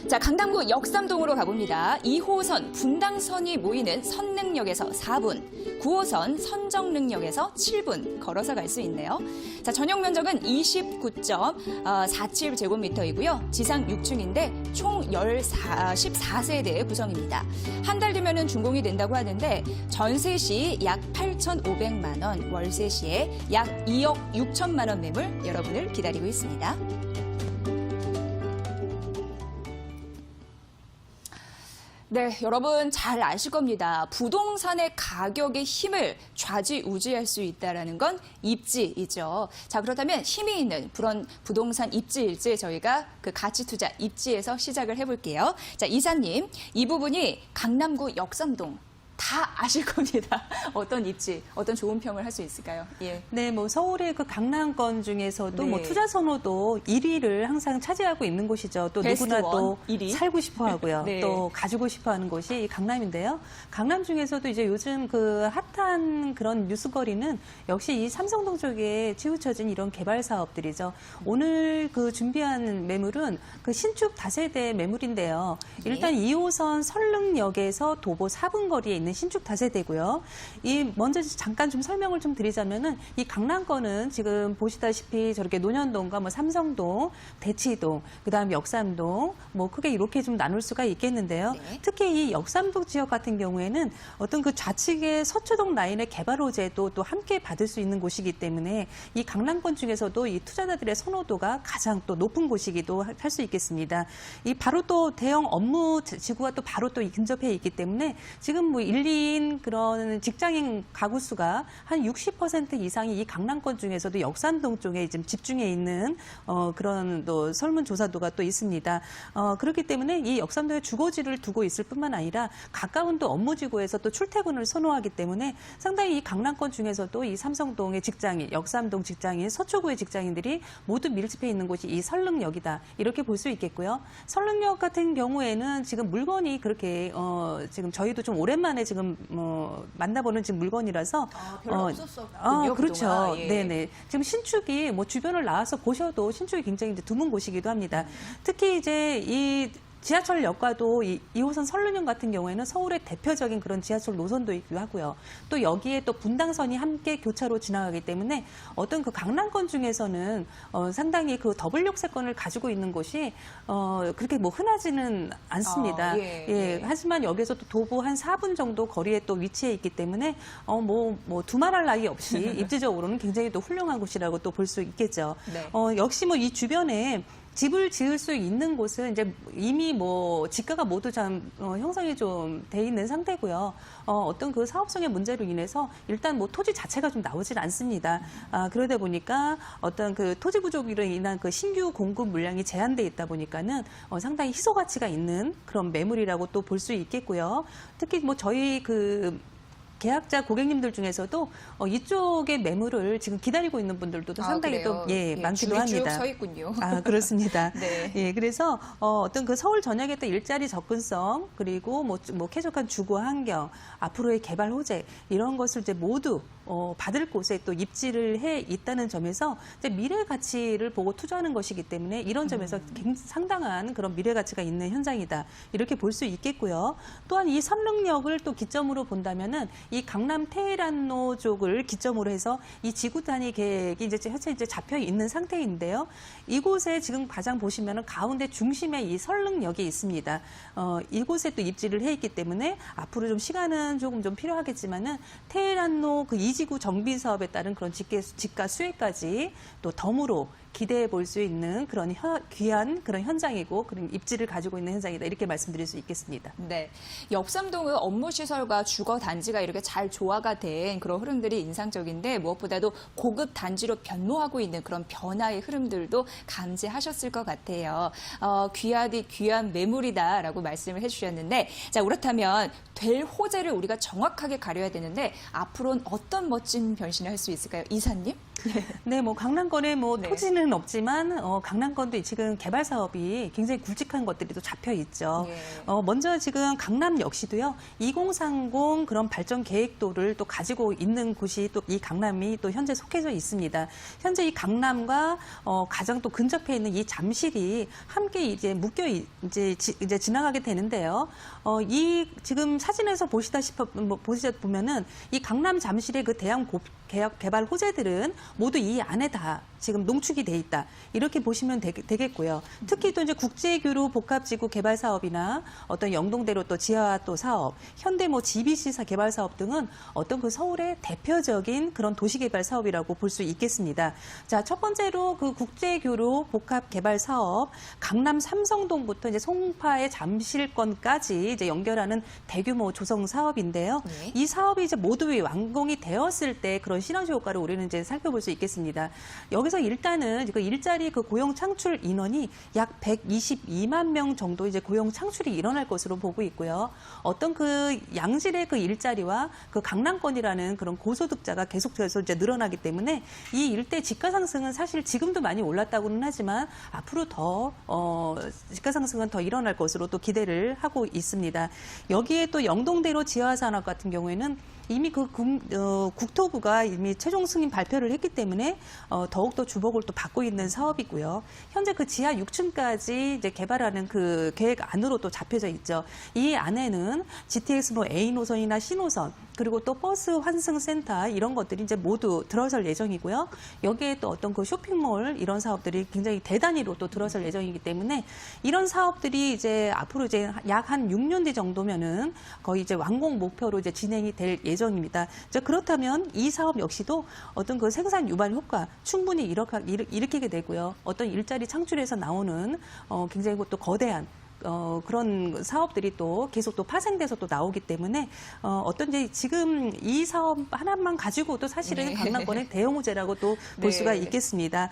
자, 강남구 역삼동으로 가봅니다. 2호선 분당선이 모이는 선릉역에서 4분, 9호선 선정릉역에서 7분 걸어서 갈 수 있네요. 자, 전용 면적은 29.47제곱미터이고요. 지상 6층인데 총 14세대 구성입니다. 한 달 뒤면은 준공이 된다고 하는데 전세 시 약 8,500만 원, 월세 시에 약 2억 6천만 원 매물 여러분을 기다리고 있습니다. 네, 여러분 잘 아실 겁니다. 부동산의 가격의 힘을 좌지우지할 수 있다는 건 입지이죠. 자, 그렇다면 힘이 있는 그런 부동산 입지일지 저희가 그 가치투자 입지에서 시작을 해볼게요. 자, 이사님, 이 부분이 강남구 역삼동 다 아실 겁니다. 어떤 입지, 어떤 좋은 평을 할 수 있을까요? 예. 네, 뭐 서울의 그 강남권 중에서도 네. 뭐 투자 선호도 1위를 항상 차지하고 있는 곳이죠. 또 누구나 또 1위. 살고 싶어 하고요. 네. 또 가지고 싶어 하는 곳이 이 강남인데요. 강남 중에서도 이제 요즘 그 핫한 그런 뉴스거리는 역시 이 삼성동 쪽에 치우쳐진 이런 개발 사업들이죠. 오늘 그 준비한 매물은 그 신축 다세대 매물인데요. 일단 2호선 설릉역에서 도보 4분 거리에 있는 신축 다세대고요. 이 먼저 잠깐 좀 설명을 좀 드리자면은 이 강남권은 지금 보시다시피 저렇게 논현동과 뭐 삼성동, 대치동, 그다음 역삼동 뭐 크게 이렇게 좀 나눌 수가 있겠는데요. 네. 특히 이 역삼동 지역 같은 경우에는 어떤 그 좌측의 서초동 라인의 개발 호재도 또 함께 받을 수 있는 곳이기 때문에 이 강남권 중에서도 이 투자자들의 선호도가 가장 또 높은 곳이기도 할 수 있겠습니다. 이 바로 또 대형 업무 지구가 또 바로 또 근접해 있기 때문에 지금 뭐 1인 그런 직장인 가구 수가 한 60% 이상이 이 강남권 중에서도 역삼동 쪽에 지금 집중해 있는 그런 또 설문조사도가 또 있습니다. 그렇기 때문에 이 역삼동에 주거지를 두고 있을 뿐만 아니라 가까운 또 업무지구에서 또 출퇴근을 선호하기 때문에 상당히 이 강남권 중에서도 이 삼성동의 직장인, 역삼동 직장인, 서초구의 직장인들이 모두 밀집해 있는 곳이 이 설릉역이다. 이렇게 볼 수 있겠고요. 설릉역 같은 경우에는 지금 물건이 그렇게 지금 저희도 좀 오랜만에 지금 만나보는 지금 물건이라서 별로 없었었군요. 그렇죠. 그동안. 예. 네네. 지금 신축이 뭐 주변을 나와서 보셔도 신축이 굉장히 이제 드문 곳이기도 합니다. 특히 이제 이 지하철역과도 이 2호선 설릉역 같은 경우에는 서울의 대표적인 그런 지하철 노선도이기도 하고요. 또 여기에 또 분당선이 함께 교차로 지나가기 때문에 어떤 그 강남권 중에서는 상당히 그 더블 역세권을 가지고 있는 곳이 그렇게 뭐 흔하지는 않습니다. 예. 하지만 여기서 또 도보 한 4분 정도 거리에 또 위치해 있기 때문에 뭐 두말할 나위 없이 입지적으로는 굉장히 또 훌륭한 곳이라고 또 볼 수 있겠죠. 네. 역시 뭐 이 주변에 집을 지을 수 있는 곳은 이제 이미 뭐 지가가 모두 참 형성이 좀 돼 있는 상태고요. 어떤 그 사업성의 문제로 인해서 일단 뭐 토지 자체가 좀 나오질 않습니다. 그러다 보니까 어떤 그 토지 부족으로 인한 그 신규 공급 물량이 제한돼 있다 보니까는 상당히 희소 가치가 있는 그런 매물이라고 또 볼 수 있겠고요. 특히 뭐 저희 그 계약자 고객님들 중에서도 이쪽의 매물을 지금 기다리고 있는 분들도 상당히 그래요? 또 많기도 합니다. 쭉 서 있군요. 그렇습니다. 네. 예, 그래서 어떤 그 서울 전역의 또 일자리 접근성 그리고 뭐 쾌적한 주거 환경, 앞으로의 개발 호재 이런 것을 이제 모두 받을 곳에 또 입지를 해 있다는 점에서 이제 미래 가치를 보고 투자하는 것이기 때문에 이런 점에서 상당한 그런 미래 가치가 있는 현장이다 이렇게 볼 수 있겠고요. 또한 이 선릉역을 또 기점으로 본다면은 이 강남 테헤란로 쪽을 기점으로 해서 이 지구 단위 계획이 현재 잡혀 있는 상태인데요. 이곳에 지금 가장 보시면은 가운데 중심에 이 설릉역이 있습니다. 이곳에 또 입지를 해 있기 때문에 앞으로 좀 시간은 조금 좀 필요하겠지만은 테헤란로 그 이지구 정비 사업에 따른 그런 집가 수혜까지 또 덤으로 기대해 볼 수 있는 그런 귀한 그런 현장이고 그런 입지를 가지고 있는 현장이다 이렇게 말씀드릴 수 있겠습니다. 네, 역삼동은 업무시설과 주거 단지가 이렇게 잘 조화가 된 그런 흐름들이 인상적인데 무엇보다도 고급 단지로 변모하고 있는 그런 변화의 흐름들도 감지하셨을 것 같아요. 귀하디 귀한 매물이다라고 말씀을 해주셨는데 자 그렇다면 될 호재를 우리가 정확하게 가려야 되는데 앞으로는 어떤 멋진 변신을 할 수 있을까요, 이사님? 네, 뭐 강남권의 뭐 네. 토지는 많이는 없지만 강남권도 지금 개발 사업이 굉장히 굵직한 것들이 또 잡혀 있죠. 예. 먼저 지금 강남 역시도요. 2030 그런 발전 계획도를 또 가지고 있는 곳이 또 이 강남이 또 현재 속해져 있습니다. 현재 이 강남과 가장 또 근접해 있는 이 잠실이 함께 이제 묶여 이제 지나가게 되는데요. 이 지금 사진에서 보시다 보면은 이 강남 잠실의 그 대형 개발 호재들은 모두 이 안에 다 지금 농축이 돼 있다. 이렇게 보시면 되겠고요. 특히 또 이제 국제교류 복합지구 개발 사업이나 어떤 영동대로 또 지하 또 사업, 현대 GBC 개발 사업 등은 어떤 그 서울의 대표적인 그런 도시개발 사업이라고 볼 수 있겠습니다. 자, 첫 번째로 그 국제교류 복합 개발 사업, 강남 삼성동부터 이제 송파의 잠실권까지 이제 연결하는 대규모 조성 사업인데요. 네. 이 사업이 이제 모두 완공이 되었을 때 그런 시너지 효과를 우리는 이제 살펴볼 수 있겠습니다. 여기서 일단은 그 일자리 그 고용 창출 인원이 약 122만 명 정도 이제 고용 창출이 일어날 것으로 보고 있고요. 어떤 그 양질의 그 일자리와 그 강남권이라는 그런 고소득자가 계속해서 이제 늘어나기 때문에 이 일대 집가 상승은 사실 지금도 많이 올랐다고는 하지만 앞으로 더 집가 상승은 더 일어날 것으로 또 기대를 하고 있습니다. 여기에 또 영동대로 지하산업 같은 경우에는 이미 그 국토부가 이미 최종 승인 발표를 했기 때문에 더욱더 주목을 또 받고 있는 사업이고요. 현재 그 지하 6층까지 이제 개발하는 그 계획 안으로 또 잡혀져 있죠. 이 안에는 GTX A 노선이나 C 노선 그리고 또 버스 환승센터 이런 것들이 이제 모두 들어설 예정이고요. 여기에 또 어떤 그 쇼핑몰 이런 사업들이 굉장히 대단위로 또 들어설 예정이기 때문에 이런 사업들이 이제 앞으로 이제 약 한 6년 뒤 정도면은 거의 이제 완공 목표로 이제 진행이 될 예정입니다. 자, 그렇다면 이 사업 역시도 어떤 그 생산 유발 효과 충분히 일으키게 되고요. 어떤 일자리 창출에서 나오는 굉장히 또 거대한 그런 사업들이 또 계속 또 파생돼서 또 나오기 때문에 어떤 이제 지금 이 사업 하나만 가지고도 사실은 네. 강남권의 대형 호재라고 또 볼 네. 수가 있겠습니다.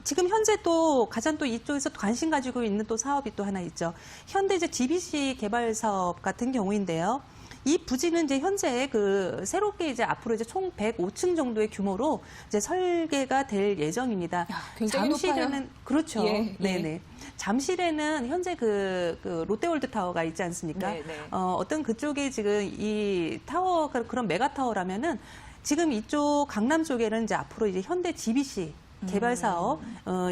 지금 현재 또 가장 또 이쪽에서 관심 가지고 있는 또 사업이 또 하나 있죠. 현대 이제 GBC 개발 사업 같은 경우인데요. 이 부지는 이제 현재 그 새롭게 이제 앞으로 이제 총 105층 정도의 규모로 이제 설계가 될 예정입니다. 야, 굉장히 잠실에는 높아요. 그렇죠. 예, 예. 네네. 잠실에는 현재 그 롯데월드 타워가 있지 않습니까? 네, 네. 어떤 그쪽에 지금 이 타워가 그런 메가 타워라면은 지금 이쪽 강남 쪽에는 이제 앞으로 이제 현대 GBC 개발 사업,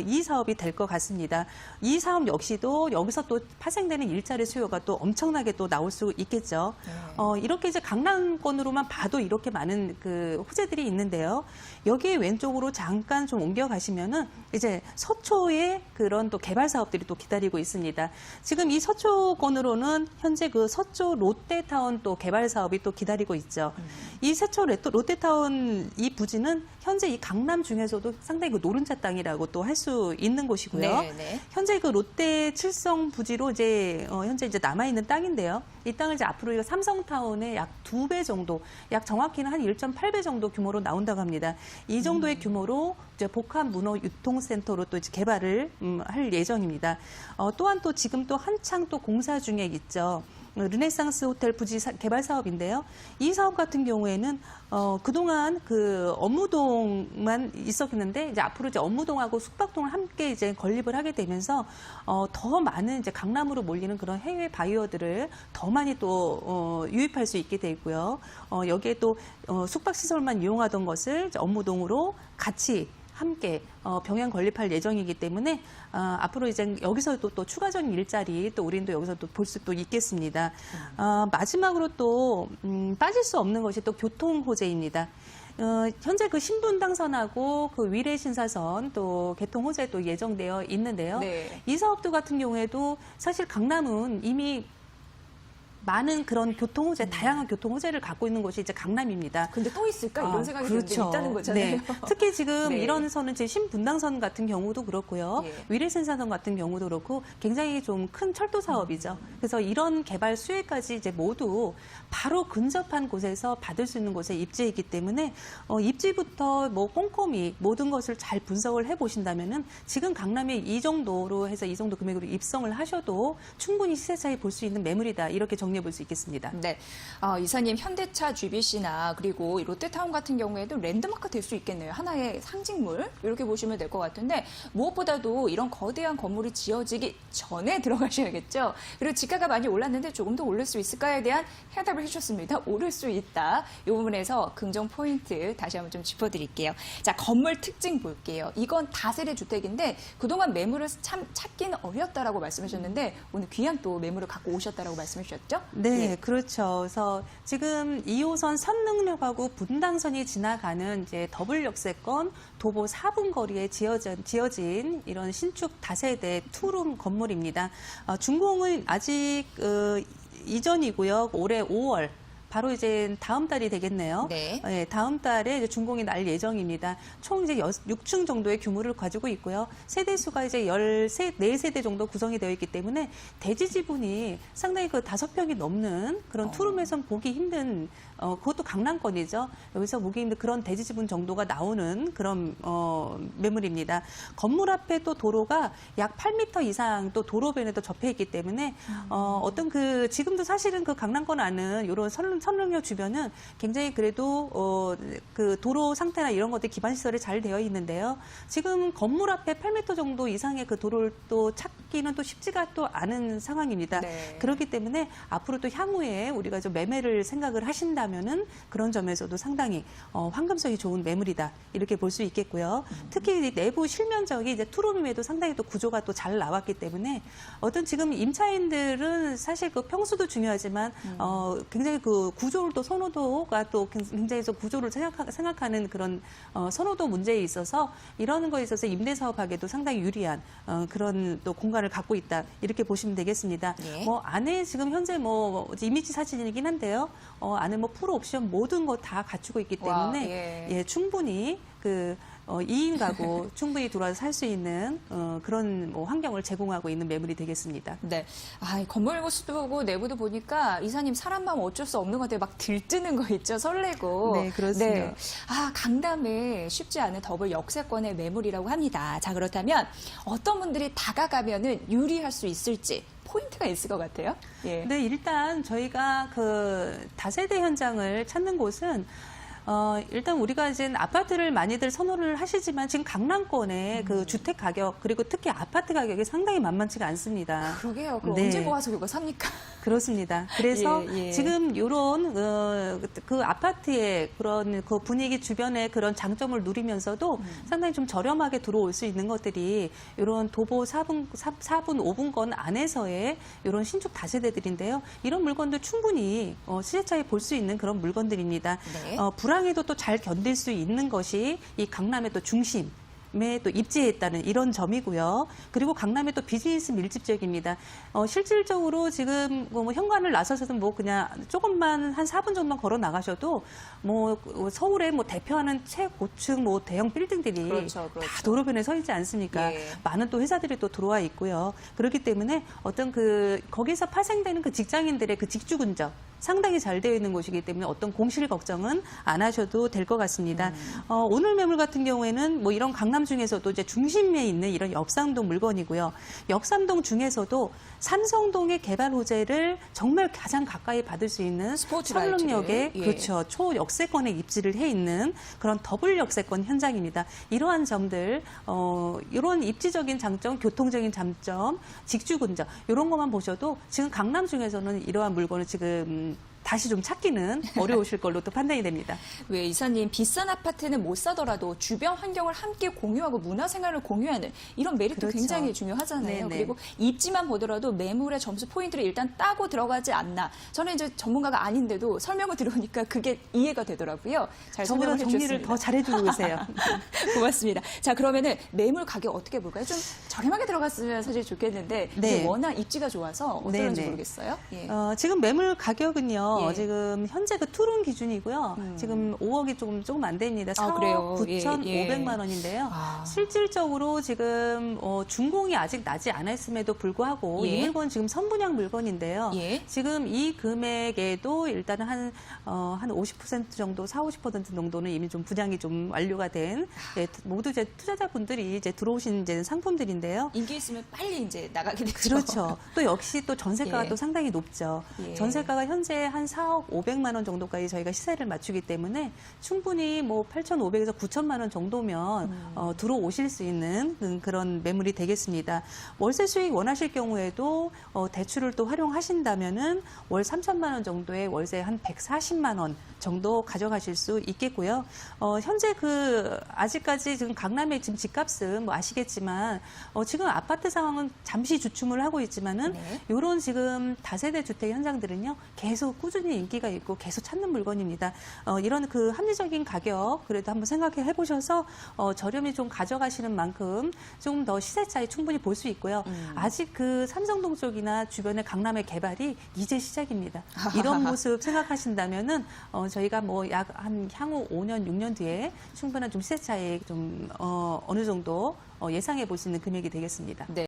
이 사업이 될 것 같습니다. 이 사업 역시도 여기서 또 파생되는 일자리 수요가 또 엄청나게 또 나올 수 있겠죠. 네. 이렇게 이제 강남권으로만 봐도 이렇게 많은 그 호재들이 있는데요. 여기 왼쪽으로 잠깐 좀 옮겨 가시면은 이제 서초의 그런 또 개발 사업들이 또 기다리고 있습니다. 지금 이 서초권으로는 현재 그 서초 롯데타운 또 개발 사업이 또 기다리고 있죠. 이 서초 롯데타운 이 부지는 현재 이 강남 중에서도 상당히 그 노른자 땅이라고 또 할 수 있는 곳이고요. 네, 네. 현재 그 롯데 칠성 부지로 이제 현재 이제 남아 있는 땅인데요. 이 땅을 이제 앞으로 이거 삼성타운의 약 2배 정도, 약 정확히는 한 1.8배 정도 규모로 나온다고 합니다. 이 정도의 규모로 이제 복합 문호 유통센터로 또 이제 개발을 할 예정입니다. 또한 또 지금 또 한창 또 공사 중에 있죠. 르네상스 호텔 부지 개발 사업인데요. 이 사업 같은 경우에는 그동안 그 업무동만 있었는데 이제 앞으로 이제 업무동하고 숙박동을 함께 이제 건립을 하게 되면서 더 많은 이제 강남으로 몰리는 그런 해외 바이어들을 더 많이 또 유입할 수 있게 되고요. 여기에 또 숙박 시설만 이용하던 것을 이제 업무동으로 같이 함께 병행 건립할 예정이기 때문에 앞으로 이제 여기서도 또 추가적인 일자리 또 우리는 또 여기서 또 볼 수 또 있겠습니다. 마지막으로 또 빠질 수 없는 것이 또 교통 호재입니다. 현재 그 신분 당선하고 그 위례 신사선 또 개통 호재 또 예정되어 있는데요. 네. 이 사업들 같은 경우에도 사실 강남은 이미 많은 그런 교통 호재, 다양한 교통 호재를 갖고 있는 곳이 이제 강남입니다. 근데 또 있을까? 이런 생각이 그렇죠. 드는데 있다는 거잖아요. 네. 특히 지금 네. 이런 선은 지금 신분당선 같은 경우도 그렇고요. 예. 위례신사선 같은 경우도 그렇고 굉장히 좀 큰 철도 사업이죠. 그래서 이런 개발 수혜까지 이제 모두 바로 근접한 곳에서 받을 수 있는 곳에 입지이기 때문에 입지부터 뭐 꼼꼼히 모든 것을 잘 분석을 해 보신다면은 지금 강남에 이 정도로 해서 이 정도 금액으로 입성을 하셔도 충분히 시세 차이 볼 수 있는 매물이다. 이렇게 정리 정리해 볼 수 있겠습니다. 네, 이사님 현대차 GBC나 그리고 이 롯데타운 같은 경우에도 랜드마크 될 수 있겠네요. 하나의 상징물 이렇게 보시면 될 것 같은데 무엇보다도 이런 거대한 건물이 지어지기 전에 들어가셔야겠죠. 그리고 지가가 많이 올랐는데 조금 더 오를 수 있을까에 대한 해답을 해주셨습니다. 오를 수 있다. 이 부분에서 긍정 포인트 다시 한번 좀 짚어드릴게요. 자, 건물 특징 볼게요. 이건 다세대 주택인데 그동안 매물을 참 찾기는 어렵다라고 말씀하셨는데 오늘 귀한 또 매물을 갖고 오셨다라고 말씀해 주셨죠? 네, 그렇죠. 그래서 지금 2호선 선릉역하고 분당선이 지나가는 이제 더블 역세권 도보 4분 거리에 지어진 이런 신축 다세대 투룸 건물입니다. 준공은 아직 이전이고요. 올해 5월. 바로 이제 다음 달이 되겠네요. 네. 네, 다음 달에 이제 준공이 날 예정입니다. 총 이제 6층 정도의 규모를 가지고 있고요. 세대 수가 이제 14세대 정도 구성이 되어 있기 때문에 대지 지분이 상당히 그 5평이 넘는 그런 투룸에선 보기 힘든 그것도 강남권이죠. 여기서 보기 힘든 그런 대지 지분 정도가 나오는 그런 매물입니다. 건물 앞에 또 도로가 약 8m 이상 또 도로변에도 접해 있기 때문에 어떤 그 지금도 사실은 그 강남권 안은 이런 선릉역 주변은 굉장히 그래도 그 도로 상태나 이런 것들 기반 시설이 잘 되어 있는데요. 지금 건물 앞에 8m 정도 이상의 그 도로를 또 찾기는 또 쉽지가 또 않은 상황입니다. 네. 그렇기 때문에 앞으로 또 향후에 우리가 좀 매매를 생각을 하신다면은 그런 점에서도 상당히 황금성이 좋은 매물이다 이렇게 볼 수 있겠고요. 특히 내부 실면적이 이제 투룸임에도 상당히 또 구조가 또 잘 나왔기 때문에 어떤 지금 임차인들은 사실 그 평수도 중요하지만 굉장히 그 구조를 또 선호도가 또 굉장히 좀 구조를 생각하는 그런 선호도 문제에 있어서 이러는 거에 있어서 임대사업하기에도 상당히 유리한 그런 또 공간을 갖고 있다 이렇게 보시면 되겠습니다. 네. 뭐 안에 지금 현재 뭐 이미지 사진이긴 한데요. 안에 뭐 풀 옵션 모든 거 다 갖추고 있기 때문에 와, 예. 충분히 그 2인 가구 충분히 들어와서 살 수 있는 그런 뭐 환경을 제공하고 있는 매물이 되겠습니다. 네. 이 건물 모습도 보고 내부도 보니까 이사님 사람 마음 어쩔 수 없는 것 같아요. 막 들뜨는 거 있죠. 설레고. 네, 그렇습니다. 강남에 쉽지 않은 더블 역세권의 매물이라고 합니다. 자, 그렇다면 어떤 분들이 다가가면은 유리할 수 있을지 포인트가 있을 것 같아요. 예. 네, 일단 저희가 그 다세대 현장을 찾는 곳은 일단 우리가 이제 아파트를 많이들 선호를 하시지만 지금 강남권의 그 주택 가격 그리고 특히 아파트 가격이 상당히 만만치가 않습니다. 그러게요. 그럼 네. 언제 모아서 그거 삽니까? 그렇습니다. 그래서 예. 지금 이런 그 아파트의 그런 그 분위기 주변의 그런 장점을 누리면서도 상당히 좀 저렴하게 들어올 수 있는 것들이 이런 도보 4분 5분권 안에서의 이런 신축 다세대들인데요. 이런 물건들 충분히 시세차에 볼 수 있는 그런 물건들입니다. 네. 불황에도 또 잘 견딜 수 있는 것이 이 강남의 또 중심. 에 또 입지했다는 이런 점이고요. 그리고 강남의 또 비즈니스 밀집 지역입니다. 실질적으로 지금 뭐 현관을 나서서도 뭐 그냥 조금만 한 4분 정도만 걸어 나가셔도 뭐 서울의 뭐 대표하는 최고층 뭐 대형 빌딩들이 그렇죠. 다 도로변에 서 있지 않습니까? 예. 많은 또 회사들이 또 들어와 있고요. 그렇기 때문에 어떤 그 거기서 파생되는 그 직장인들의 그 직주 근접 상당히 잘 되어 있는 곳이기 때문에 어떤 공실 걱정은 안 하셔도 될 것 같습니다. 오늘 매물 같은 경우에는 뭐 이런 강남 중에서도 이제 중심에 있는 이런 역삼동 물건이고요. 역삼동 중에서도 삼성동의 개발 호재를 정말 가장 가까이 받을 수 있는 스포트라이트를, 선릉역에 예. 그렇죠. 초역세권에 입지를 해 있는 그런 더블 역세권 현장입니다. 이러한 점들, 이런 입지적인 장점, 교통적인 장점, 직주 근접 이런 것만 보셔도 지금 강남 중에서는 이러한 물건을 지금 다시 좀 찾기는 어려우실 걸로 또 판단이 됩니다. 왜 이사님 비싼 아파트는 못 사더라도 주변 환경을 함께 공유하고 문화생활을 공유하는 이런 메리트 그렇죠. 굉장히 중요하잖아요. 네네. 그리고 입지만 보더라도 매물의 점수 포인트를 일단 따고 들어가지 않나. 저는 이제 전문가가 아닌데도 설명을 들으니까 그게 이해가 되더라고요. 잘 저보다 설명을 정리를 해주셨습니다. 더 잘해주고 계세요. 고맙습니다. 자, 그러면은 매물 가격 어떻게 볼까요? 좀 저렴하게 들어갔으면 사실 좋겠는데 네. 이게 워낙 입지가 좋아서 어떨지 네네. 모르겠어요. 예. 지금 매물 가격은요. 있는데요. 예. 지금 현재 그 투룸 기준이고요. 지금 5억이 조금 안 됩니다. 4억 그래요? 예, 9,500만 원인데요. 실질적으로 지금 준공이 아직 나지 않았음에도 불구하고 예. 이 물건 지금 선분양 물건인데요. 예. 지금 이 금액에도 일단은 한 50% 정도, 50% 정도는 이미 좀 분양이 좀 완료가 된 모두 이제 투자자분들이 이제 들어오신 이제 상품들인데요. 인기 있으면 빨리 이제 나가게 되죠. 그렇죠. 또 역시 또 전세가가 예. 또 상당히 높죠. 예. 전세가가 현재 한 4억 500만 원 정도까지 저희가 시세를 맞추기 때문에 충분히 뭐 8,500에서 9천만 원 정도면 들어오실 수 있는 그런 매물이 되겠습니다. 월세 수익 원하실 경우에도 대출을 또 활용하신다면은 월 3천만 원 정도의 월세 한 140만 원 정도 가져가실 수 있겠고요. 현재 아직까지 지금 강남의 지금 집값은 뭐 아시겠지만 지금 아파트 상황은 잠시 주춤을 하고 있지만은 네. 이런 지금 다세대 주택 현장들은요 계속 꾸준히 인기가 있고 계속 찾는 물건입니다. 이런 그 합리적인 가격 그래도 한번 생각해 보셔서 저렴히 좀 가져가시는 만큼 좀 더 시세 차이 충분히 볼 수 있고요. 아직 그 삼성동 쪽이나 주변의 강남의 개발이 이제 시작입니다. 이런 모습 생각하신다면은 저희가 뭐 약 한 향후 5년, 6년 뒤에 충분한 좀 시세 차이 좀 어느 정도 예상해 볼 수 있는 금액이 되겠습니다. 네.